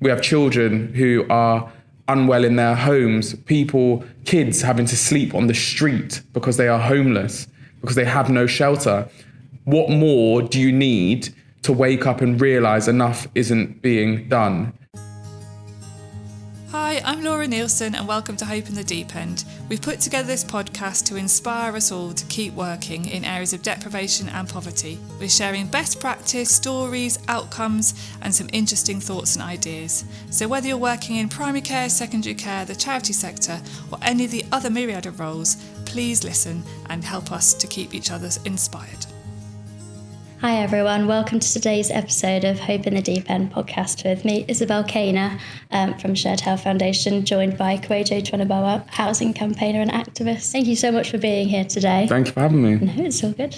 we have children who are unwell in their homes, kids having to sleep on the street because they are homeless, because they have no shelter. What more do you need to wake up and realise enough isn't being done? Hi, I'm Laura Nielsen and welcome to Hope in the Deep End. We've put together this podcast to inspire us all to keep working in areas of deprivation and poverty. We're sharing best practice, stories, outcomes and some interesting thoughts and ideas. So whether you're working in primary care, secondary care, the charity sector or any of the other myriad of roles, please listen and help us to keep each other inspired. Hi everyone, welcome to today's episode of Hope in the Deep End podcast with me, Isabel Kainer from Shared Health Foundation, joined by Kwajo, Tweneboa, housing campaigner and activist. Thank you so much for being here today. Thank you for having me. No, it's all good.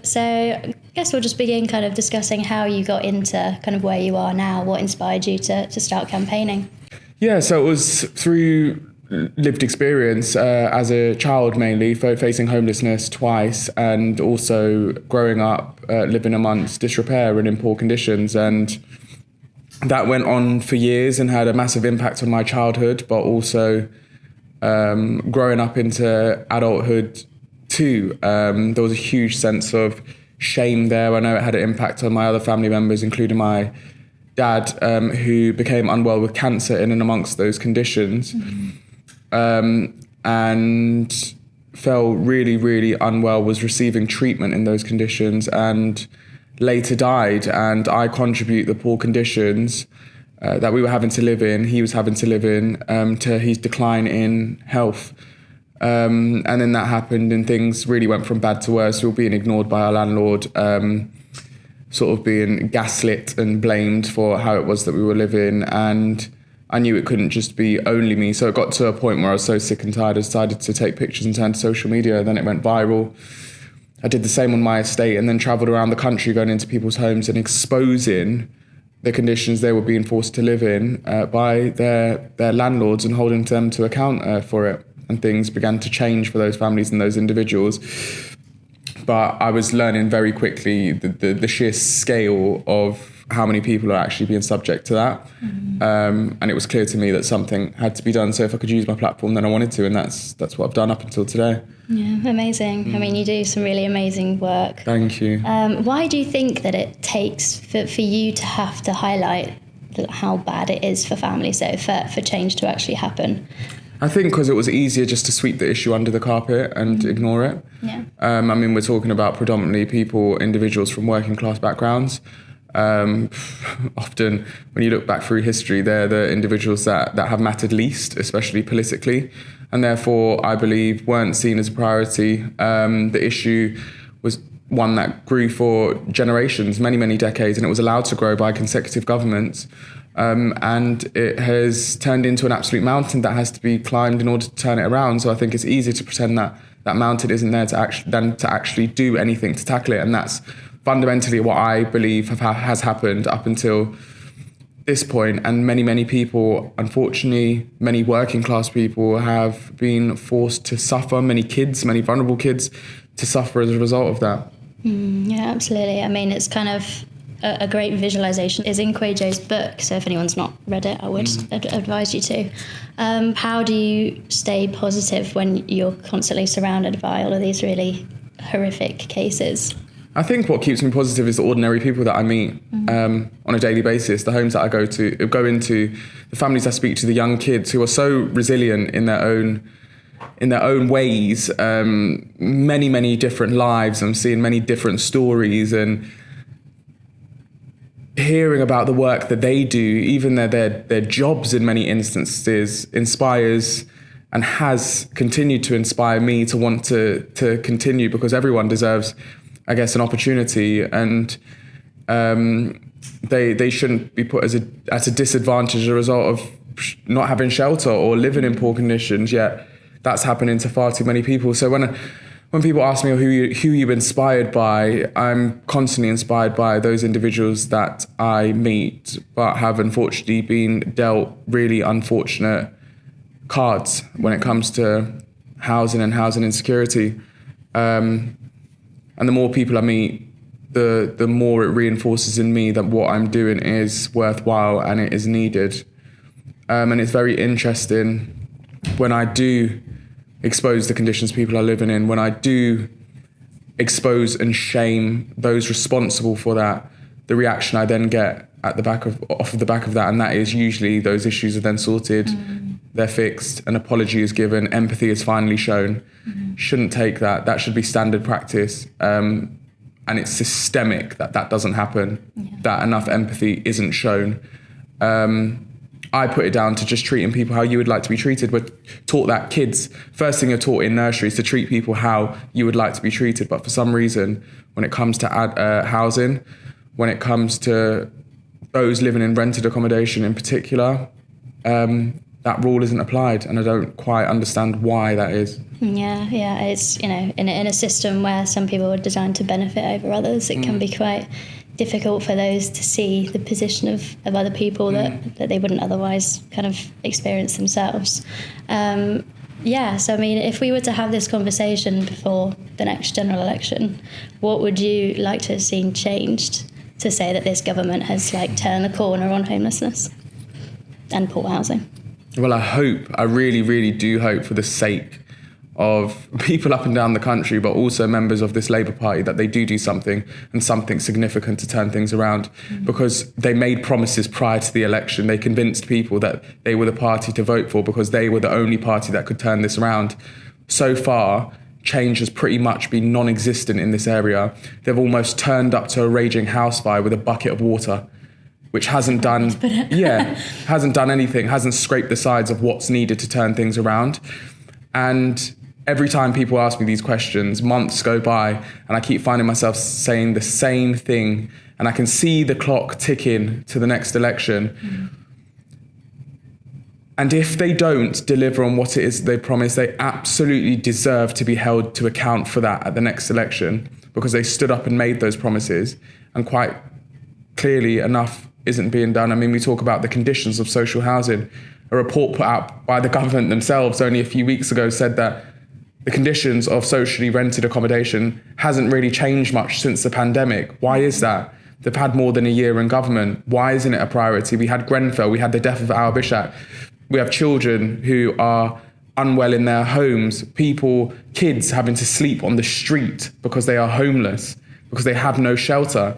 So I guess we'll just begin kind of discussing how you got into kind of where you are now, what inspired you to start campaigning. Yeah, so it was through lived experience as a child, mainly facing homelessness twice, and also growing up living amongst disrepair and in poor conditions, and that went on for years and had a massive impact on my childhood, but also growing up into adulthood too. There was a huge sense of shame there. I know it had an impact on my other family members, including my dad, who became unwell with cancer in and amongst those conditions. And felt really, really unwell, was receiving treatment in those conditions and later died. And I contribute the poor conditions that we were having to live in, he was having to live in, to his decline in health. And then that happened and things really went from bad to worse. We were being ignored by our landlord, sort of being gaslit and blamed for how it was that we were living. And I knew it couldn't just be only me. So it got to a point where I was so sick and tired, I decided to take pictures and turn to social media. Then it went viral. I did the same on my estate and then travelled around the country going into people's homes and exposing the conditions they were being forced to live in by their landlords and holding them to account for it. And things began to change for those families and those individuals. But I was learning very quickly the sheer scale of how many people are actually being subject to that. And it was clear to me that something had to be done. So if I could use my platform, then I wanted to. And that's what I've done up until today. Yeah, amazing. I mean, you do some really amazing work. Thank you. Why do you think that it takes for you to have to highlight how bad it is for families, so for change to actually happen? I think because it was easier just to sweep the issue under the carpet and ignore it. Yeah. I mean, we're talking about predominantly individuals from working class backgrounds. Often when you look back through history, they're the individuals that have mattered least, especially politically, and therefore I believe weren't seen as a priority. The issue was one that grew for generations, many, many decades, and it was allowed to grow by consecutive governments. And it has turned into an absolute mountain that has to be climbed in order to turn it around. So I think it's easier to pretend that mountain isn't there than to actually do anything to tackle it. And that's fundamentally what I believe has happened up until this point. And many, many people, unfortunately, many working class people have been forced to suffer, many vulnerable kids to suffer as a result of that. Yeah, absolutely. I mean, it's kind of a great visualization is in Kwajo's book. So if anyone's not read it, I would advise you to. How do you stay positive when you're constantly surrounded by all of these really horrific cases? I think what keeps me positive is the ordinary people that I meet on a daily basis, the homes that I go into, the families I speak to, the young kids who are so resilient in their own ways, many, many different lives. I'm seeing many different stories and hearing about the work that they do, even their jobs in many instances, inspires and has continued to inspire me to want to continue, because everyone deserves, I guess, an opportunity, and they shouldn't be put at a disadvantage as a result of not having shelter or living in poor conditions. Yet that's happening to far too many people. So when people ask me who you inspired by, I'm constantly inspired by those individuals that I meet, but have unfortunately been dealt really unfortunate cards when it comes to housing and housing insecurity. And the more people I meet the more it reinforces in me that what I'm doing is worthwhile and it is needed. And it's very interesting when I do expose the conditions people are living in, when I do expose and shame those responsible for that, the reaction I then get off the back of that, and that is usually those issues are then sorted, they're fixed, an apology is given, empathy is finally shown. Shouldn't take that. That should be standard practice. And it's systemic that doesn't happen, that enough empathy isn't shown. I put it down to just treating people how you would like to be treated. We're taught that kids, first thing you're taught in nursery is to treat people how you would like to be treated. But for some reason, when it comes to housing, when it comes to those living in rented accommodation in particular, that rule isn't applied. And I don't quite understand why that is. Yeah. It's, in a system where some people are designed to benefit over others, it can be quite difficult for those to see the position of other people that they wouldn't otherwise kind of experience themselves. So I mean, if we were to have this conversation before the next general election, what would you like to have seen changed to say that this government has turned the corner on homelessness and poor housing? Well, I really, really do hope, for the sake of people up and down the country, but also members of this Labour Party, that they do something, and something significant to turn things around. Because they made promises prior to the election. They convinced people that they were the party to vote for because they were the only party that could turn this around. So far, change has pretty much been non-existent in this area. They've almost turned up to a raging house fire with a bucket of water, which hasn't done anything, hasn't scraped the sides of what's needed to turn things around. And every time people ask me these questions, months go by, and I keep finding myself saying the same thing, and I can see the clock ticking to the next election. And if they don't deliver on what it is they promise, they absolutely deserve to be held to account for that at the next election, because they stood up and made those promises, and quite clearly enough isn't being done. I mean, we talk about the conditions of social housing. A report put out by the government themselves only a few weeks ago said that the conditions of socially rented accommodation hasn't really changed much since the pandemic. Why is that? They've had more than a year in government. Why isn't it a priority? We had Grenfell, we had the death of Al Bishak. We have children who are unwell in their homes, kids having to sleep on the street because they are homeless, because they have no shelter.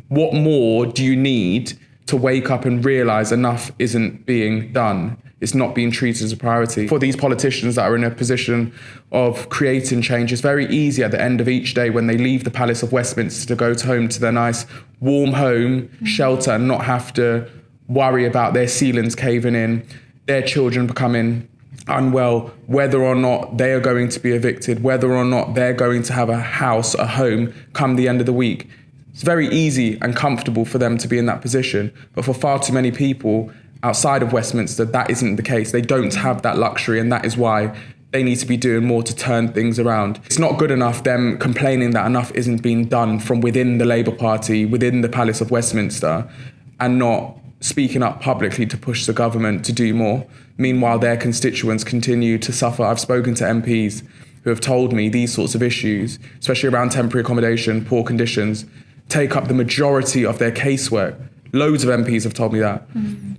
What more do you need to wake up and realise enough isn't being done? It's not being treated as a priority. For these politicians that are in a position of creating change, it's very easy at the end of each day when they leave the Palace of Westminster to go home to their nice warm home, shelter, and not have to worry about their ceilings caving in, their children becoming unwell, whether or not they are going to be evicted, whether or not they're going to have a house, a home, come the end of the week. It's very easy and comfortable for them to be in that position. But for far too many people outside of Westminster, that isn't the case. They don't have that luxury, and that is why they need to be doing more to turn things around. It's not good enough them complaining that enough isn't being done from within the Labour Party, within the Palace of Westminster, and not speaking up publicly to push the government to do more. Meanwhile, their constituents continue to suffer. I've spoken to MPs who have told me these sorts of issues, especially around temporary accommodation, poor conditions, take up the majority of their casework. Loads of MPs have told me that.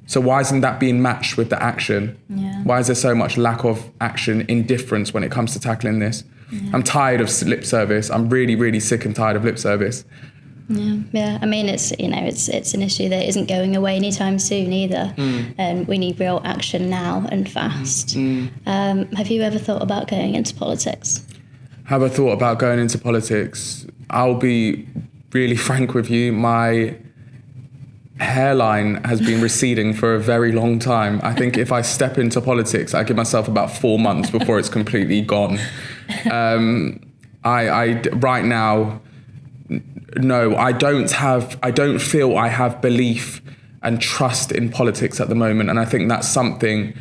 So why isn't that being matched with the action? Why is there so much lack of action, indifference when it comes to tackling this? I'm tired of lip service. I'm really, really sick and tired of lip service. Yeah. I mean, it's an issue that isn't going away anytime soon either. We need real action now and fast. Have you ever thought about going into politics? Have I thought about going into politics? I'll be really frank with you. My hairline has been receding for a very long time. I think if I step into politics, I give myself about 4 months before it's completely gone. I right now, no, I don't feel I have belief and trust in politics at the moment. And I think that's something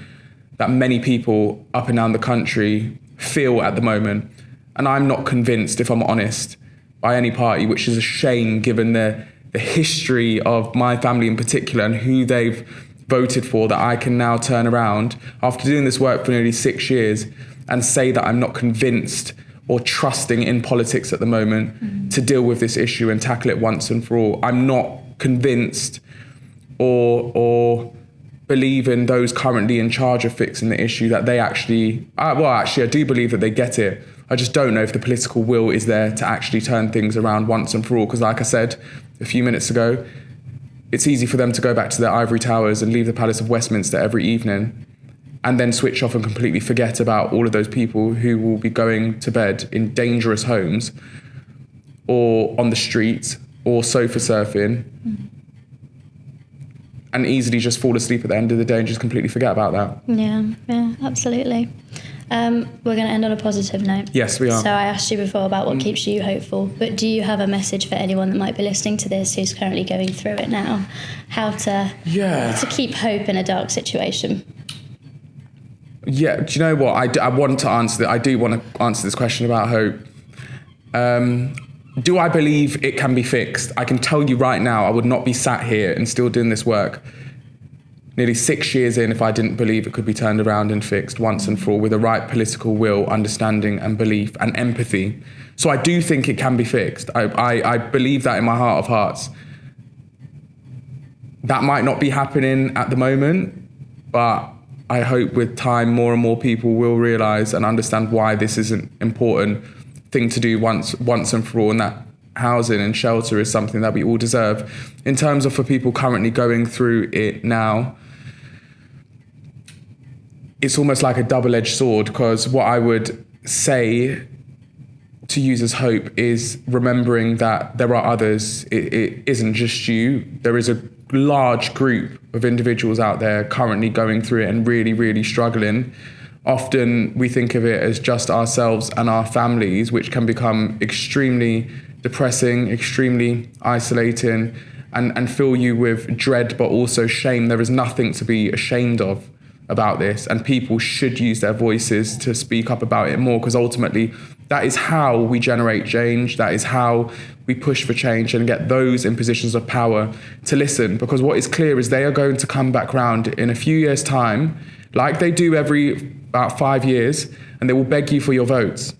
that many people up and down the country feel at the moment. And I'm not convinced, if I'm honest, by any party, which is a shame given the history of my family in particular and who they've voted for, that I can now turn around after doing this work for nearly 6 years and say that I'm not convinced or trusting in politics at the moment to deal with this issue and tackle it once and for all. I'm not convinced or believe in those currently in charge of fixing the issue that they actually, I do believe that they get it. I just don't know if the political will is there to actually turn things around once and for all. Because like I said a few minutes ago, it's easy for them to go back to their ivory towers and leave the Palace of Westminster every evening and then switch off and completely forget about all of those people who will be going to bed in dangerous homes or on the street or sofa surfing and easily just fall asleep at the end of the day and just completely forget about that. Yeah, absolutely. We're going to end on a positive note. Yes, we are. So I asked you before about what keeps you hopeful, but do you have a message for anyone that might be listening to this who's currently going through it now? How to keep hope in a dark situation? Yeah, do you know what? I want to answer that. I do want to answer this question about hope. Do I believe it can be fixed? I can tell you right now, I would not be sat here and still doing this work nearly 6 years in if I didn't believe it could be turned around and fixed once and for all with the right political will, understanding and belief and empathy. So I do think it can be fixed. I believe that in my heart of hearts. That might not be happening at the moment, but I hope with time more and more people will realise and understand why this is an important thing to do once and for all, and that housing and shelter is something that we all deserve. In terms of for people currently going through it now, it's almost like a double-edged sword, because what I would say to use as hope is remembering that there are others. It isn't just you. There is a large group of individuals out there currently going through it and really, really struggling. Often we think of it as just ourselves and our families, which can become extremely depressing, extremely isolating, and fill you with dread, but also shame. There is nothing to be ashamed of about this, and people should use their voices to speak up about it more, because ultimately that is how we generate change. That is how we push for change and get those in positions of power to listen, because what is clear is they are going to come back round in a few years' time, like they do every about 5 years, and they will beg you for your votes.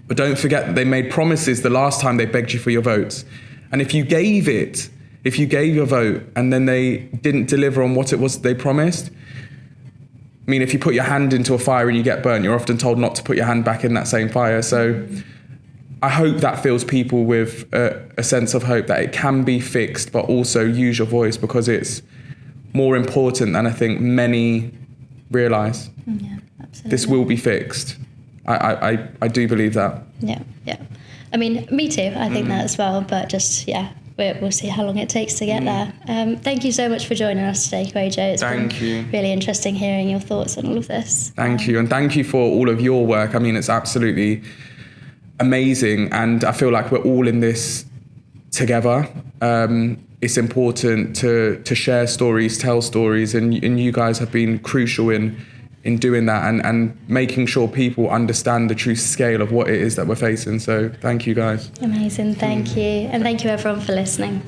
But don't forget that they made promises the last time they begged you for your votes. And if you gave your vote and then they didn't deliver on what it was they promised, I mean, if you put your hand into a fire and you get burnt, you're often told not to put your hand back in that same fire. So I hope that fills people with a sense of hope that it can be fixed, but also use your voice, because it's more important than I think many realise. Yeah, absolutely. This will be fixed. I do believe that. Yeah. I mean, me too. I think that as well. But just, we'll see how long it takes to get there. Thank you so much for joining us today, Kwajo. It's been really interesting hearing your thoughts on all of this. Thank you. And thank you for all of your work. I mean, it's absolutely amazing. And I feel like we're all in this together. It's important to share stories, tell stories. And you guys have been crucial in doing that and making sure people understand the true scale of what it is that we're facing. So thank you guys. Amazing, thank you. And thank you everyone for listening.